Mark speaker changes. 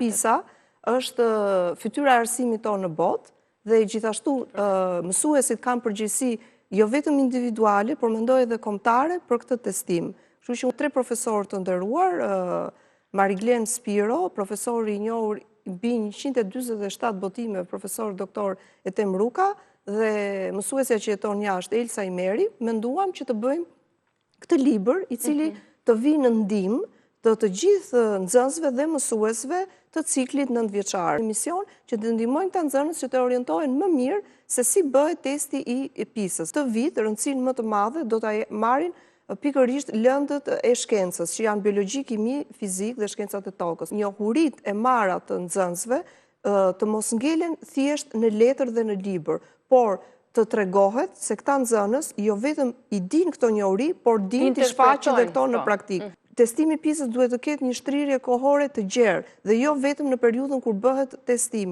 Speaker 1: PISA është fytyra e arsimit tonë në botë dhe gjithashtu mësuesit kanë përgjegjësi jo vetëm individuale, por mendoj edhe kombëtare për këtë testim. Kështu që 3 profesorë të nderuar, Mariglen Spiro, profesori i njohur mbi 147 botime, profesor doktor Etem Ruka, dhe mësuesja që jeton jashtë, Elsa Imeri, menduam që të bëjmë këtë libër i cili të vinë në ndihmë të gjithë nxënësve dhe mësuesve të ciklit 9-vjeçar. Mision që të ndihmojnë këta nxënës që të orientohen më mirë se si bëhet testi i PISA-s. Këtë vit rëndësinë më të madhe do ta marrin pikërisht lëndët e shkencës, që janë biologji, kimi, fizik dhe shkencat e tokës. Njohuritë e marra të nxënësve të mos ngelen thjesht në letër dhe në libër, por të tregohet se këta nxënës jo vetëm i din këto njohuri, por din të shfaqin dhe këto në praktikë. Testimi PISA duhet të ketë një shtrirje kohore të gjerë dhe jo vetëm në periudhën kur bëhet testimi.